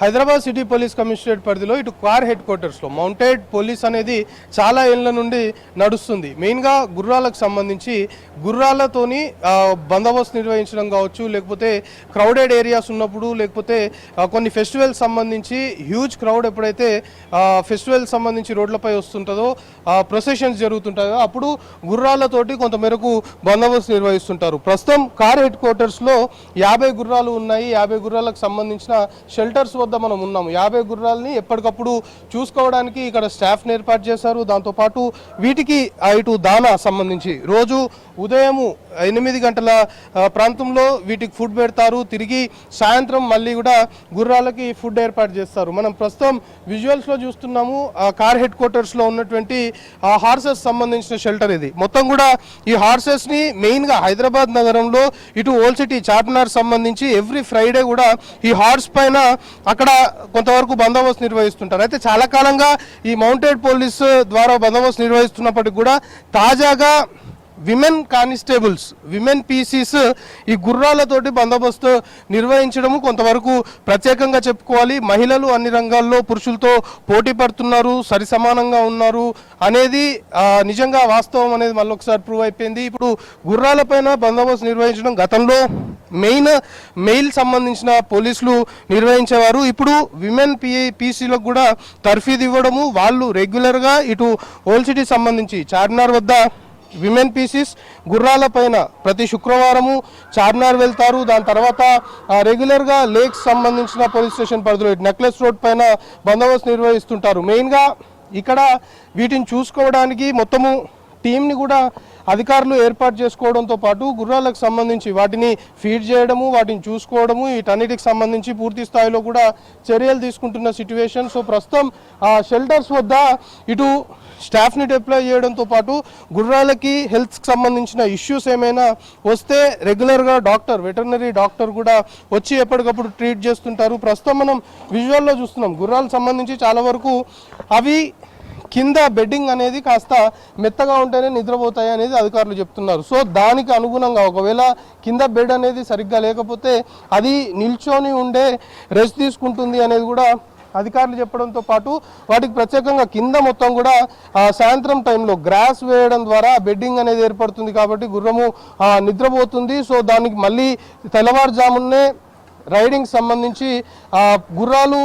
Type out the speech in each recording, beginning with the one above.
Hyderabad city police commissionerate పరిధిలో ఇటు car head క్వార్టర్స్లో మౌంటెడ్ పోలీస్ అనేది చాలా ఏళ్ల నుండి నడుస్తుంది. మెయిన్గా గుర్రాలకు సంబంధించి గుర్రాలతోని బందోబస్తు నిర్వహించడం కావచ్చు, లేకపోతే క్రౌడెడ్ ఏరియాస్ ఉన్నప్పుడు, లేకపోతే కొన్ని ఫెస్టివల్స్ సంబంధించి హ్యూజ్ క్రౌడ్ ఎప్పుడైతే ఫెస్టివల్ సంబంధించి రోడ్లపై వస్తుంటుందో, ప్రొసెషన్స్ జరుగుతుంటాయో అప్పుడు గుర్రాలతోటి కొంతమేరకు బందోబస్తు నిర్వహిస్తుంటారు. ప్రస్తుతం కార్ హెడ్ క్వార్టర్స్లో 50 గుర్రాలు ఉన్నాయి. 50 గుర్రాలకు సంబంధించిన షెల్టర్స్ వద్ద మనం ఉన్నాము. 50 గుర్రాలని ఎప్పటికప్పుడు చూసుకోవడానికి ఇక్కడ స్టాఫ్ని ఏర్పాటు చేశారు. దాంతోపాటు వీటికి ఇటు దానా సంబంధించి రోజు ఉదయం 8 గంటల ప్రాంతంలో వీటికి ఫుడ్ పెడతారు. తిరిగి సాయంత్రం మళ్ళీ కూడా గుర్రాలకి ఫుడ్ ఏర్పాటు చేస్తారు. మనం ప్రస్తుతం విజువల్స్లో చూస్తున్నాము కార్ హెడ్ క్వార్టర్స్లో ఉన్నటువంటి హార్సెస్ సంబంధించిన షెల్టర్ ఇది. మొత్తం కూడా ఈ హార్సెస్ని మెయిన్గా హైదరాబాద్ నగరంలో ఇటు ఓల్డ్ సిటీ చార్మినార్ సంబంధించి ఎవ్రీ ఫ్రైడే కూడా ఈ హార్స్ పైన అక్కడ కొంతవరకు బందోబస్తు నిర్వహిస్తుంటారు. అయితే చాలా కాలంగా ఈ మౌంటెడ్ పోలీస్ ద్వారా బందోబస్తు నిర్వహిస్తున్నప్పటికీ కూడా తాజాగా విమెన్ కానిస్టేబుల్స్, విమెన్ పీసీస్ ఈ గుర్రాలతోటి బందోబస్తు నిర్వహించడము కొంతవరకు ప్రత్యేకంగా చెప్పుకోవాలి. మహిళలు అన్ని రంగాల్లో పురుషులతో పోటీ పడుతున్నారు, సరి సమానంగా ఉన్నారు అనేది నిజంగా వాస్తవం అనేది మళ్ళీ ఒకసారి ప్రూవ్ అయిపోయింది. ఇప్పుడు గుర్రాలపైన బందోబస్తు నిర్వహించడం గతంలో మెయిల్ సంబంధించిన పోలీసులు నిర్వహించేవారు. ఇప్పుడు విమెన్ పీసీలకు కూడా తర్ఫీదు ఇవ్వడము, వాళ్ళు రెగ్యులర్గా ఇటు ఓల్డ్ సిటీ సంబంధించి చార్మినార్ వద్ద విమెన్ పీసీస్ గుర్రాలపైన ప్రతి శుక్రవారము చార్మినార్ వెళ్తారు. దాని తర్వాత రెగ్యులర్గా లేక్స్ సంబంధించిన పోలీస్ స్టేషన్ పరిధిలో నెక్లెస్ రోడ్ పైన బందోబస్తు నిర్వహిస్తుంటారు. మెయిన్గా ఇక్కడ వీటిని చూసుకోవడానికి మొత్తము టీంని కూడా అధికారులు ఏర్పాటు చేసుకోవడంతో పాటు గుర్రాలకు సంబంధించి వాటిని ఫీడ్ చేయడము, వాటిని చూసుకోవడము, వీటన్నిటికి సంబంధించి పూర్తి స్థాయిలో కూడా చర్యలు తీసుకుంటున్న సిట్యువేషన్. సో ప్రస్తుతం షెల్టర్స్ వద్ద ఇటు స్టాఫ్ని డిప్లాయ్ చేయడంతో పాటు గుర్రాలకి హెల్త్కి సంబంధించిన ఇష్యూస్ ఏమైనా వస్తే రెగ్యులర్గా వెటర్నరీ డాక్టర్ కూడా వచ్చి ఎప్పటికప్పుడు ట్రీట్ చేస్తుంటారు. ప్రస్తుతం మనం విజువల్లో చూస్తున్నాం గుర్రాలకు సంబంధించి చాలా వరకు అవి కింద బెడ్డింగ్ అనేది కాస్త మెత్తగా ఉంటేనే నిద్రపోతాయి అనేది అధికారులు చెప్తున్నారు. సో దానికి అనుగుణంగా ఒకవేళ కింద బెడ్ అనేది సరిగ్గా లేకపోతే అది నిల్చొని ఉండే రెస్ట్ తీసుకుంటుంది అనేది కూడా అధికారులు చెప్పడంతో పాటు వాటికి ప్రత్యేకంగా కింద మొత్తం కూడా సాయంత్రం టైంలో గ్రాస్ వేయడం ద్వారా బెడ్డింగ్ అనేది ఏర్పడుతుంది కాబట్టి గుర్రము నిద్రపోతుంది. సో దానికి మళ్ళీ తెల్లవారుజామునే రైడింగ్ సంబంధించి గుర్రాలు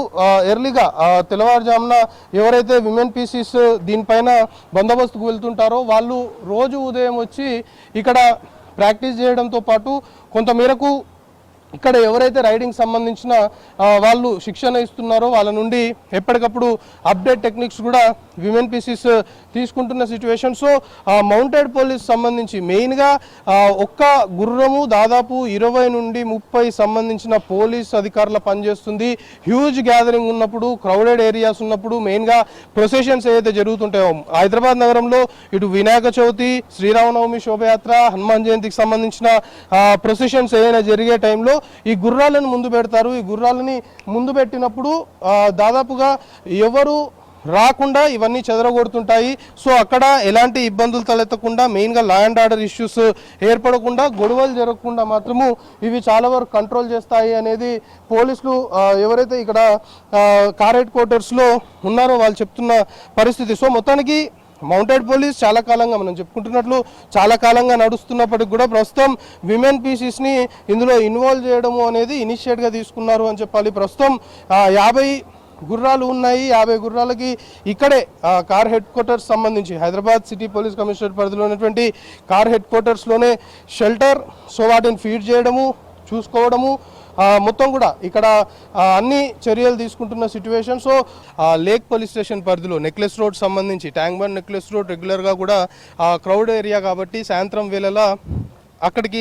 ఎర్లీగా తెల్లవారుజామున ఎవరైతే విమెన్ పీసీస్ దీనిపైన బందోబస్తుకు వెళ్తుంటారో వాళ్ళు రోజు ఉదయం వచ్చి ఇక్కడ ప్రాక్టీస్ చేయడంతో పాటు కొంతమేరకు ఇక్కడ ఎవరైతే రైడింగ్ సంబంధించిన వాళ్ళు శిక్షణ ఇస్తున్నారో వాళ్ళ నుండి ఎప్పటికప్పుడు అప్డేట్ టెక్నిక్స్ కూడా విమెన్ పీసీస్ తీసుకుంటున్న సిచ్యువేషన్. సో మౌంటెడ్ పోలీస్ సంబంధించి మెయిన్గా ఒక్క గుర్రము దాదాపు 20 నుండి 30 సంబంధించిన పోలీస్ అధికారుల పనిచేస్తుంది. హ్యూజ్ గ్యాదరింగ్ ఉన్నప్పుడు, క్రౌడెడ్ ఏరియాస్ ఉన్నప్పుడు, మెయిన్గా ప్రొసెషన్స్ ఏదైతే జరుగుతుంటాయో హైదరాబాద్ నగరంలో ఇటు వినాయక చవితి, శ్రీరామనవమి శోభయాత్ర, హనుమాన్ జయంతికి సంబంధించిన ప్రొసెషన్స్ ఏదైనా జరిగే టైంలో ఈ గుర్రాలను ముందు పెడతారు. ఈ గుర్రాలని ముందు పెట్టినప్పుడు దాదాపుగా ఎవరు రాకుండా ఇవన్నీ చెదరగొడుతుంటాయి. సో అక్కడ ఎలాంటి ఇబ్బందులు తలెత్తకుండా, మెయిన్గా లా అండ్ ఆర్డర్ ఇష్యూస్ ఏర్పడకుండా, గొడవలు జరగకుండా మాత్రము ఇవి చాలా వరకు కంట్రోల్ చేస్తాయి అనేది పోలీసులు ఎవరైతే ఇక్కడ కార్ హెడ్ క్వార్టర్స్లో ఉన్నారో వాళ్ళు చెప్తున్న పరిస్థితి. సో మొత్తానికి మౌంటెడ్ పోలీస్ చాలా కాలంగా మనం చెప్పుకుంటున్నట్లు చాలా కాలంగా నడుస్తున్నప్పటికి కూడా ప్రస్తుతం విమెన్ పీసీస్ని ఇందులో ఇన్వాల్వ్ చేయడము అనేది ఇనిషియేట్గా తీసుకున్నారు అని చెప్పాలి. ప్రస్తుతం 50 గుర్రాలు ఉన్నాయి. 50 గుర్రాలకి ఇక్కడే కార్ హెడ్ క్వార్టర్స్ సంబంధించి హైదరాబాద్ సిటీ పోలీస్ కమిషనరేట్ పరిధిలో ఉన్నటువంటి కార్ హెడ్ క్వార్టర్స్లోనే షెల్టర్. సో వాటిని ఫీడ్ చేయడము, చూసుకోవడము, మొత్తం కూడా ఇక్కడ అన్ని చర్యలు తీసుకుంటున్న situation. So lake police station పరిధిలో నెక్లెస్ రోడ్ సంబంధించి ట్యాంక్ బండ్ నెక్లెస్ రోడ్ రెగ్యులర్గా కూడా క్రౌడ్ ఏరియా కాబట్టి సాయంత్రం వేళలా అక్కడికి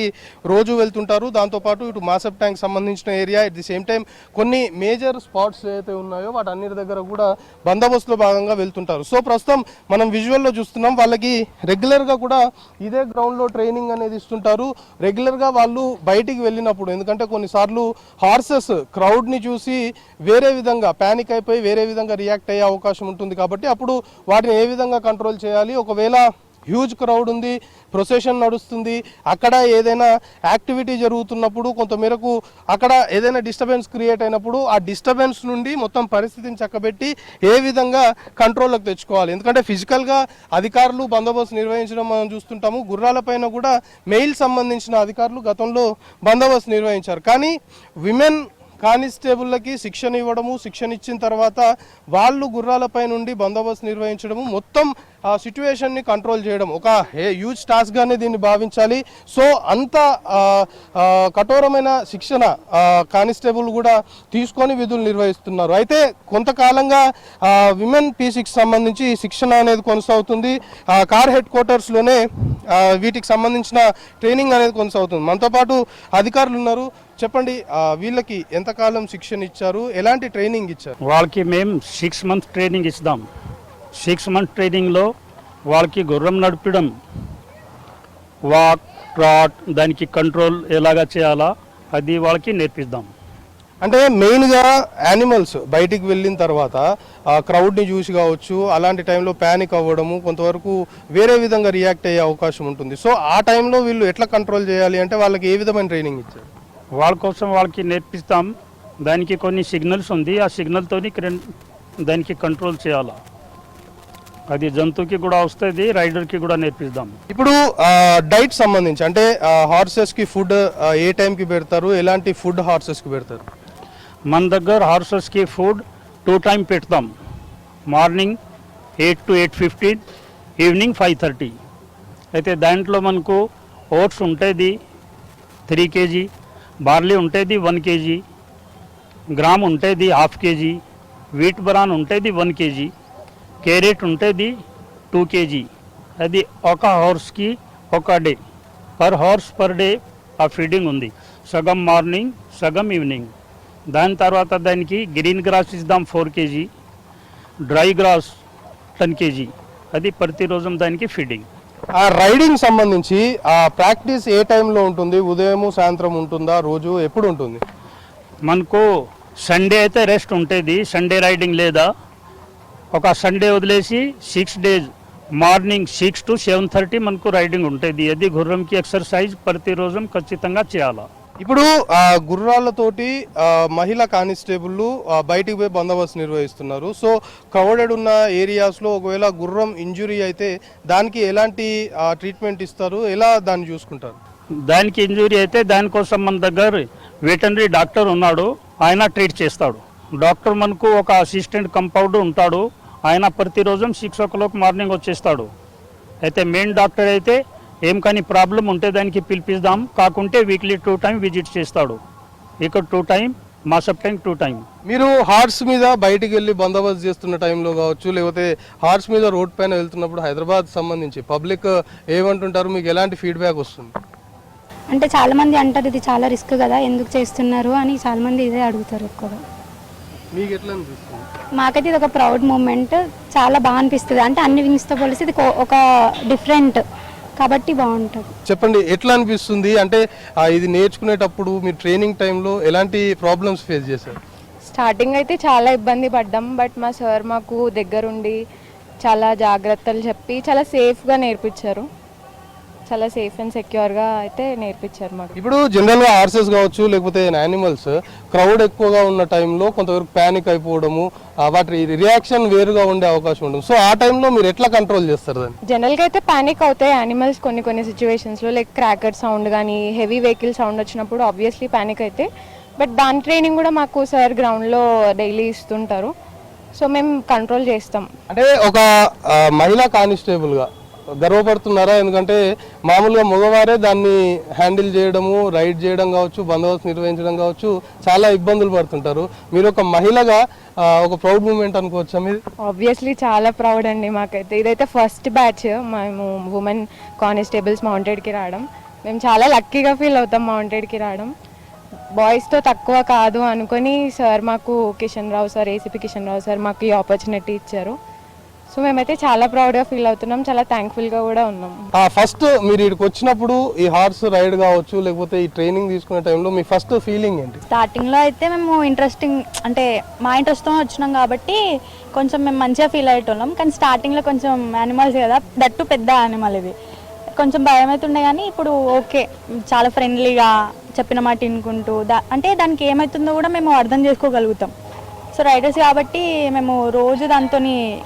రోజు వెళ్తుంటారు. దాంతోపాటు ఇటు మాసప్ ట్యాంక్ సంబంధించిన area, at the same time కొన్ని మేజర్ స్పాట్స్ ఏదైతే ఉన్నాయో వాటన్నిటి దగ్గర కూడా బందోబస్తులో భాగంగా వెళ్తుంటారు. సో ప్రస్తుతం మనం విజువల్లో చూస్తున్నాం వాళ్ళకి రెగ్యులర్గా కూడా ఇదే గ్రౌండ్లో ట్రైనింగ్ అనేది ఇస్తుంటారు. రెగ్యులర్గా వాళ్ళు బయటికి వెళ్ళినప్పుడు, ఎందుకంటే కొన్నిసార్లు హార్సెస్ క్రౌడ్ని చూసి వేరే విధంగా ప్యానిక్ అయిపోయి వేరే విధంగా రియాక్ట్ అయ్యే అవకాశం ఉంటుంది కాబట్టి అప్పుడు వాటిని ఏ విధంగా కంట్రోల్ చేయాలి, ఒకవేళ హ్యూజ్ క్రౌడ్ ఉంది, ప్రొసెషన్ నడుస్తుంది, అక్కడ ఏదైనా యాక్టివిటీ జరుగుతున్నప్పుడు కొంతమేరకు అక్కడ ఏదైనా డిస్టర్బెన్స్ క్రియేట్ అయినప్పుడు ఆ డిస్టర్బెన్స్ నుండి మొత్తం పరిస్థితిని చక్కబెట్టి ఏ విధంగా కంట్రోల్లోకి తెచ్చుకోవాలి. ఎందుకంటే ఫిజికల్గా అధికారులు బందోబస్తు నిర్వహించడం మనం చూస్తుంటాము. గుర్రాలపైన కూడా మెయిల్ సంబంధించిన అధికారులు గతంలో బందోబస్తు నిర్వహించారు. కానీ విమెన్ కానిస్టేబుళ్ళకి శిక్షణ ఇవ్వడము, శిక్షణ ఇచ్చిన తర్వాత వాళ్ళు గుర్రాలపై నుండి బందోబస్తు నిర్వహించడము, మొత్తం ఆ సిచ్యువేషన్ని కంట్రోల్ చేయడం ఒక హ్యూజ్ టాస్క్గానే దీన్ని భావించాలి. సో అంత కఠోరమైన శిక్షణ కానిస్టేబుల్ కూడా తీసుకొని విధులు నిర్వహిస్తున్నారు. అయితే కొంతకాలంగా విమెన్ P6 సంబంధించి శిక్షణ అనేది కొనసాగుతుంది. కార్ హెడ్ క్వార్టర్స్లోనే వీటికి సంబంధించిన ట్రైనింగ్ అనేది కొనసాగుతుంది. మనతో పాటు అధికారులు ఉన్నారు. చెప్పండి, వీళ్ళకి ఎంతకాలం శిక్షణ ఇచ్చారు, ఎలాంటి ట్రైనింగ్ ఇచ్చారు? వాళ్ళకి మేము 6 months ట్రైనింగ్ ఇస్తాం. 6 months ట్రైనింగ్లో వాళ్ళకి గుర్రం నడపడం, వాక్, ట్రాట్, దానికి కంట్రోల్ ఎలాగా చేయాలా అది వాళ్ళకి నేర్పిద్దాం. అంటే మెయిన్గా యానిమల్స్ బయటికి వెళ్ళిన తర్వాత క్రౌడ్ని చూసి కావచ్చు, అలాంటి టైంలో ప్యానిక్ అవ్వడము, కొంతవరకు వేరే విధంగా రియాక్ట్ అయ్యే అవకాశం ఉంటుంది. సో ఆ టైంలో వీళ్ళు ఎట్లా కంట్రోల్ చేయాలి అంటే వాళ్ళకి ఏ విధమైన ట్రైనింగ్ ఇచ్చారు? వాళ్ళ కోసం వాళ్ళకి నేర్పిస్తాం. దానికి కొన్ని సిగ్నల్స్ ఉంది, ఆ సిగ్నల్తో దానికి కంట్రోల్ చేయాలా. అది జంతువుకి కూడా వస్తుంది, రైడర్కి కూడా నేర్పిస్తాం. ఇప్పుడు డైట్ సంబంధించి అంటే హార్సెస్కి ఫుడ్ ఏ టైంకి పెడతారు, ఎలాంటి ఫుడ్ హార్సెస్కి పెడతారు? మన దగ్గర హార్సెస్కి ఫుడ్ 2 times పెడతాం. Morning 8 to 8:15, evening 5:30. అయితే దాంట్లో మనకు ఓట్స్ ఉంటుంది 3 kg, బార్లీ ఉంటుంది 1 kg, గ్రామ్ ఉంటుంది 1/2 kg, వీట్ బ్రాన్ ఉంటుంది 1 kg, క్యారెట్ ఉంటుంది 2 kg. అది ఒక హార్స్కి ఒక day, per horse per day ఆ ఫీడింగ్ ఉంది. సగం మార్నింగ్, సగం ఈవినింగ్. దాని తర్వాత దానికి గ్రీన్ గ్రాస్ ఇద్దాం 4 kg, డ్రై గ్రాస్ 10 kg. అది ప్రతిరోజు దానికి ఫీడింగ్. ఆ రైడింగ్ సంబంధించి ఆ ప్రాక్టీస్ ఏ టైంలో ఉంటుంది? ఉదయం, సాయంత్రం ఉంటుందా? రోజు ఎప్పుడు ఉంటుంది? మనకు సండే అయితే రెస్ట్ ఉంటుంది, సండే రైడింగ్ లేదా. ఒక సండే వదిలేసి 6 days మార్నింగ్ 6 to 7:30 మనకు రైడింగ్ ఉంటుంది. అది గుర్రంకి ఎక్సర్సైజ్ ప్రతిరోజు ఖచ్చితంగా చేయాలా. ఇప్పుడు గుర్రాలతోటి మహిళా కానిస్టేబుల్ బయటికి పోయి బందోబస్తు నిర్వహిస్తున్నారు. సో క్రౌడెడ్ ఉన్న ఏరియాస్లో ఒకవేళ గుర్రం ఇంజురీ అయితే దానికి ఎలాంటి ట్రీట్మెంట్ ఇస్తారు, ఎలా దాన్ని చూసుకుంటారు? దానికి ఇంజురీ అయితే దానికోసం మన దగ్గర వెటనరీ డాక్టర్ ఉన్నాడు, ఆయన ట్రీట్ చేస్తాడు. డాక్టర్ మనకు ఒక అసిస్టెంట్ కంపౌండర్ ఉంటాడు, ఆయన ప్రతిరోజు 6 o'clock మార్నింగ్ వచ్చేస్తాడు. అయితే మెయిన్ డాక్టర్ అయితే ఏం కానీ ప్రాబ్లం ఉంటే దానికి పిలిపిద్దాం, కాకుంటే వీక్లీ 2 times విజిట్ చేస్తాడు. ఇక్కడ 2 times, మాసప్ టైం 2 times. మీరు హార్స్ మీద బయటికి వెళ్ళి బందోబస్తు చేస్తున్న టైంలో కావచ్చు, లేకపోతే హార్స్ మీద రోడ్ పైన వెళ్తున్నప్పుడు హైదరాబాద్ సంబంధించి పబ్లిక్ ఏమంటుంటారు, మీకు ఎలాంటి ఫీడ్బ్యాక్ వస్తుంది? అంటే చాలా మంది అంటారు ఇది చాలా రిస్క్ కదా, ఎందుకు చేస్తున్నారు అని చాలా మంది ఇదే అడుగుతారు ఎక్కువగా. మీకు ఎట్లా అనిపిస్తుంది? మాకైతే ఇది ఒక ప్రౌడ్ మూమెంట్, చాలా బాగా అనిపిస్తుంది. అంటే అన్ని వింగ్స్తో పోలిస్తే ఇది ఒక డిఫరెంట్ కాబట్టి బాగుంటుంది. చెప్పండి, ఎట్లా అనిపిస్తుంది? అంటే ఇది నేర్చుకునేటప్పుడు మీరు ట్రైనింగ్ టైంలో ఎలాంటి ప్రాబ్లమ్స్ ఫేస్ చేశారు? స్టార్టింగ్ అయితే చాలా ఇబ్బంది పడ్డాం, బట్ మా సార్ మాకు దగ్గరుండి చాలా జాగ్రత్తలు చెప్పి చాలా సేఫ్గా నేర్పించారు. చాలా సేఫ్ అండ్ సెక్యూర్గా అయితే నేర్పించారు మాకు. ఇప్పుడు జనరల్గా హార్సెస్ కావచ్చు, లేకపోతే యానిమల్స్ క్రౌడ్ ఎక్కువగా ఉన్న టైంలో కొంతవరకు ప్యానిక్ అయిపోవడము, వాటి రియాక్షన్ వేరుగా ఉండే అవకాశం ఉంటుంది. సో ఆ టైంలో మీరు ఎట్లా కంట్రోల్ చేస్తారు దాన్ని? జనరల్గా అయితే ప్యానిక్ అవుతాయి యానిమల్స్ కొన్ని సిచ్యువేషన్స్లో, లైక్ క్రాకర్ సౌండ్ కానీ హెవీ వెహికల్ సౌండ్ వచ్చినప్పుడు ఆబ్వియస్లీ ప్యానిక్ అయితే. బట్ దాని ట్రైనింగ్ కూడా మాకు సార్ గ్రౌండ్లో డైలీ ఇస్తుంటారు, సో మేము కంట్రోల్ చేస్తాం. అంటే ఒక మహిళా కానిస్టేబుల్గా గర్వపడుతున్నారా? ఎందుకంటే మామూలుగా మగవారే దాన్ని హ్యాండిల్ చేయడము, రైడ్ చేయడం కావచ్చు, బందోబస్తు నిర్వహించడం కావచ్చు, చాలా ఇబ్బందులు పడుతుంటారు. మీరు ఒక మహిళగా ఒక ప్రౌడ్ మూమెంట్ అనుకోవచ్చా మీరు? ఆబ్వియస్లీ చాలా ప్రౌడ్ అండి మాకైతే. ఇదైతే ఫస్ట్ బ్యాచ్ మేము ఉమెన్ కానిస్టేబుల్స్ మౌంటెడ్కి రావడం. మేము చాలా లక్కీగా ఫీల్ అవుతాం మౌంటెడ్కి రావడం. బాయ్స్తో తక్కువ కాదు అనుకొని సార్ మాకు Kishan Rao sir, ACP Kishan Rao sir మాకు ఈ ఆపర్చునిటీ ఇచ్చారు. సో మేమైతే చాలా ప్రౌడ్గా ఫీల్ అవుతున్నాం, చాలా థ్యాంక్ఫుల్గా కూడా ఉన్నాం. ఫస్ట్ మీరు ఇక్కడికి వచ్చినప్పుడు ఈ హార్స్ రైడ్ కావచ్చు లేకపోతే ఈ ట్రైనింగ్ తీసుకునే టైంలో మీ ఫస్ట్ ఫీలింగ్ ఏంటి? స్టార్టింగ్లో అయితే మేము ఇంట్రెస్టింగ్ అంటే మా ఇంట్రెస్ట్తో వచ్చినాం కాబట్టి కొంచెం మేము మంచిగా ఫీల్ అయ్యేటోళ్ళం. కానీ స్టార్టింగ్లో కొంచెం యానిమల్స్ కదా, దట్టు పెద్ద యానిమల్ ఇది, కొంచెం భయం అవుతుండే. కానీ ఇప్పుడు ఓకే, చాలా ఫ్రెండ్లీగా చెప్పిన మాట వినుకుంటూ అంటే దానికి ఏమవుతుందో కూడా మేము అర్థం చేసుకోగలుగుతాం. సో రైడర్స్ కాబట్టి మేము రోజు దాంతో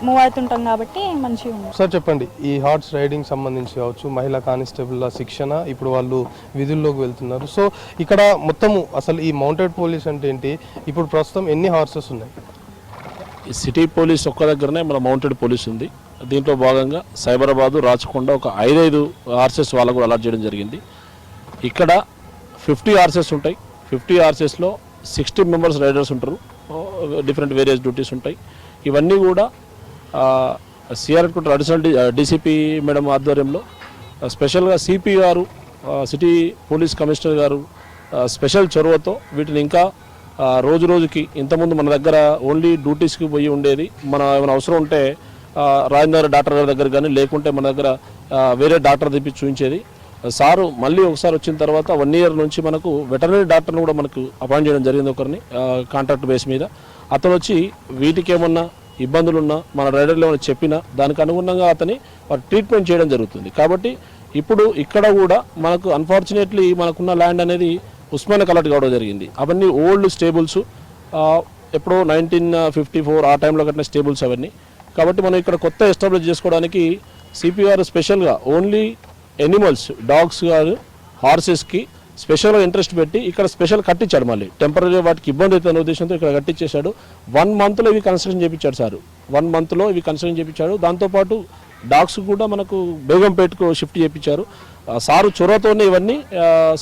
మూవ్ అవుతుంటాం కాబట్టి మంచిగా ఉంది. సార్ చెప్పండి, ఈ హార్స్ రైడింగ్ సంబంధించి కావచ్చు, మహిళా కానిస్టేబుల్ శిక్షణ, ఇప్పుడు వాళ్ళు విధుల్లోకి వెళ్తున్నారు. సో ఇక్కడ మొత్తము అసలు ఈ మౌంటెడ్ పోలీస్ అంటే ఏంటి, ఇప్పుడు ప్రస్తుతం ఎన్ని హార్సెస్ ఉన్నాయి? ఈ సిటీ పోలీస్ ఒక్క దగ్గరనే మన మౌంటెడ్ పోలీస్ ఉంది. దీంట్లో భాగంగా సైబరాబాదు, రాచకొండ ఒక 5 హార్సెస్ వాళ్ళకు కూడా అలాట్ చేయడం జరిగింది. ఇక్కడ 50 హార్సెస్ ఉంటాయి. 50 హార్సెస్లో 60 మెంబర్స్ రైడర్స్ ఉంటారు. డిఫరెంట్ వేరియస్ డ్యూటీస్ ఉంటాయి. ఇవన్నీ కూడా సిఆర్ అడిషనల్ డీసీపీ మేడం ఆధ్వర్యంలో స్పెషల్గా సిపి గారు, సిటీ పోలీస్ కమిషనర్ గారు స్పెషల్ చొరవతో వీటిని ఇంకా రోజు రోజుకి, ఇంతకుముందు మన దగ్గర ఓన్లీ డ్యూటీస్కి పోయి ఉండేది. మన ఏమైనా అవసరం ఉంటే రాజేంద్ర డాక్టర్ గారి దగ్గర కానీ, లేకుంటే మన దగ్గర వేరే డాక్టర్ తెప్పి చూపించేది. సారు మళ్ళీ ఒకసారి వచ్చిన తర్వాత 1 year నుంచి మనకు వెటర్నరీ డాక్టర్ని కూడా మనకు అపాయింట్ చేయడం జరిగింది, ఒకరిని కాంట్రాక్ట్ బేస్ మీద. అతను వచ్చి వీటికి ఏమన్నా ఇబ్బందులు ఉన్నా, మన రైడర్లు ఏమైనా చెప్పినా దానికి అనుగుణంగా అతని ట్రీట్మెంట్ చేయడం జరుగుతుంది. కాబట్టి ఇప్పుడు ఇక్కడ కూడా మనకు అన్ఫార్చునేట్లీ మనకున్న ల్యాండ్ అనేది ఉస్మానియా కలెక్ట్ కావడం జరిగింది. అవన్నీ ఓల్డ్ స్టేబుల్స్, ఎప్పుడో 1954 ఆ టైంలో కట్టిన స్టేబుల్స్ అవన్నీ. కాబట్టి మనం ఇక్కడ కొత్త ఎస్టాబ్లిష్ చేసుకోవడానికి సిపిఆర్ స్పెషల్గా ఓన్లీ ఎనిమల్స్, డాగ్స్ కాదు హార్సెస్కి స్పెషల్గా ఇంట్రెస్ట్ పెట్టి ఇక్కడ స్పెషల్ కట్టించాడు. మళ్ళీ టెంపరీ వాటికి ఇబ్బంది అవుతున్న ఉద్దేశంతో ఇక్కడ కట్టించేశాడు. 1 monthలో ఇవి కన్స్ట్రక్షన్ చేయించాడు సార్. 1 monthలో ఇవి కన్స్ట్రక్షన్ చేయించాడు. దాంతోపాటు డాగ్స్ కూడా మనకు బేగంపేటకు షిఫ్ట్ చేయించారు. సారు చొరవతోనే ఇవన్నీ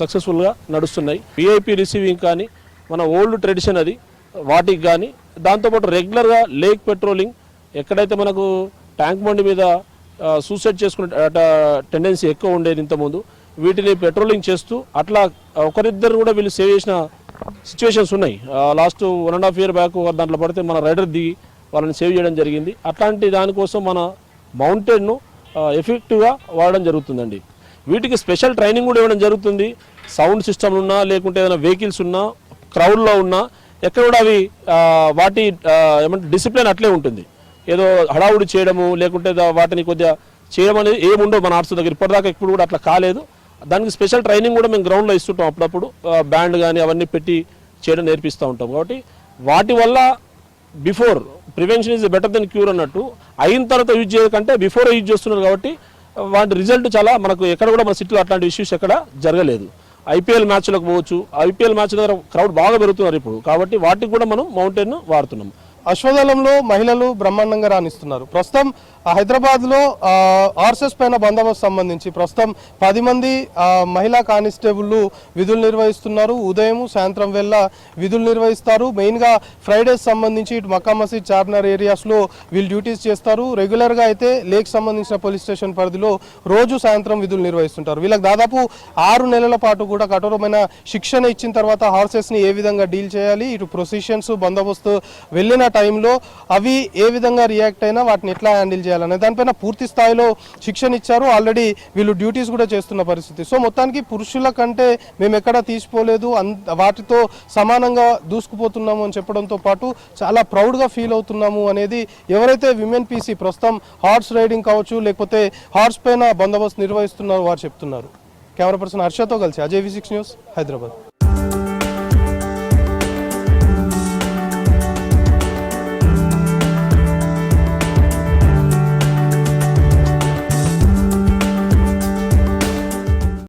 సక్సెస్ఫుల్గా నడుస్తున్నాయి. విఐపి రిసీవింగ్ కానీ మన ఓల్డ్ ట్రెడిషన్ అది, వాటికి కానీ, దాంతోపాటు రెగ్యులర్గా లేక్ పెట్రోలింగ్, ఎక్కడైతే మనకు ట్యాంక్ బండి మీద సూసైడ్ చేసుకునే టెండెన్సీ ఎక్కువ ఉండేది ఇంతకుముందు, వీటిని పెట్రోలింగ్ చేస్తూ అట్లా ఒకరిద్దరు కూడా వీళ్ళు సేవ్ చేసిన సిచ్యువేషన్స్ ఉన్నాయి. లాస్ట్ 1.5 year బ్యాక్ దాంట్లో పడితే మన రైడర్ దిగి వాళ్ళని సేవ్ చేయడం జరిగింది. అట్లాంటి దానికోసం మన మౌంటైన్ను ఎఫెక్టివ్గా వాడడం జరుగుతుందండి. వీటికి స్పెషల్ ట్రైనింగ్ కూడా ఇవ్వడం జరుగుతుంది. సౌండ్ సిస్టమ్ ఉన్నా, లేకుంటే ఏదైనా వెహికల్స్ ఉన్నా, క్రౌడ్లో ఉన్నా, ఎక్కడ కూడా అవి వాటి ఏమంటే డిసిప్లిన్ అట్లే ఉంటుంది. ఏదో హడావుడి చేయడము, లేకుంటే వాటిని కొద్దిగా చేయడం అనేది ఏముండవు మన ఆర్ట్స్ దగ్గర. ఇప్పటిదాకా ఇప్పుడు కూడా అట్లా కాలేదు. దానికి స్పెషల్ ట్రైనింగ్ కూడా మేము గ్రౌండ్లో ఇస్తుంటాం. అప్పుడప్పుడు బ్యాండ్ కానీ అవన్నీ పెట్టి చేయడం నేర్పిస్తూ ఉంటాం. కాబట్టి వాటి వల్ల before prevention is better than cure అన్నట్టు, అయిన తర్వాత యూజ్ చేయకంటే బిఫోర్ యూజ్ చేస్తున్నారు. కాబట్టి వాటి రిజల్ట్ చాలా మనకు ఎక్కడ కూడా మన సిటీలో అట్లాంటి ఇష్యూస్ ఎక్కడ జరగలేదు. ఐపీఎల్ మ్యాచ్లకు పోవచ్చు, ఐపీఎల్ మ్యాచ్ దగ్గర క్రౌడ్ బాగా పెరుగుతున్నారు ఇప్పుడు. కాబట్టి వాటికి కూడా మనం మౌంటైన్ వాడుతున్నాం. అశ్వదళంలో మహిళలు బ్రహ్మాండంగా రాణిస్తున్నారు. ప్రస్తుతం హైదరాబాద్లో ఆర్సెస్ పైన బందోబస్తు సంబంధించి ప్రస్తుతం 10 మంది మహిళా కానిస్టేబుల్ విధులు నిర్వహిస్తున్నారు. ఉదయం సాయంత్రం వేళ విధులు నిర్వహిస్తారు. మెయిన్గా ఫ్రైడేస్ సంబంధించి ఇటు మక్కా మసీద్, చార్మినార్ ఏరియాస్లో వీళ్ళు డ్యూటీస్ చేస్తారు. రెగ్యులర్గా అయితే లేక్ సంబంధించిన పోలీస్ స్టేషన్ పరిధిలో రోజు సాయంత్రం విధులు నిర్వహిస్తుంటారు. వీళ్ళకి దాదాపు 6 నెలల పాటు కూడా కఠోరమైన శిక్షణ ఇచ్చిన తర్వాత హార్సెస్ని ఏ విధంగా డీల్ చేయాలి, ఇటు ప్రొసిషన్స్ బందోబస్తు వెళ్ళిన టైంలో అవి ఏ విధంగా రియాక్ట్ అయినా వాటిని ఎట్లా హ్యాండిల్ చేయాలనే దానిపైన పూర్తి స్థాయిలో శిక్షణ ఇచ్చారు. ఆల్రెడీ వీళ్ళు డ్యూటీస్ కూడా చేస్తున్న పరిస్థితి. సో మొత్తానికి పురుషుల కంటే మేము ఎక్కడా తీసిపోలేదు, వాటితో సమానంగా దూసుకుపోతున్నాము అని చెప్పడంతో పాటు చాలా ప్రౌడ్గా ఫీల్ అవుతున్నాము అనేది ఎవరైతే విమెన్ పీసీ ప్రస్తుతం హార్స్ రైడింగ్ కావచ్చు, లేకపోతే హార్స్ పైన బందోబస్తు నిర్వహిస్తున్నారో వారు చెప్తున్నారు. కెమెరా పర్సన్ హర్షతో కలిసి అజయ్ V6 న్యూస్, హైదరాబాద్.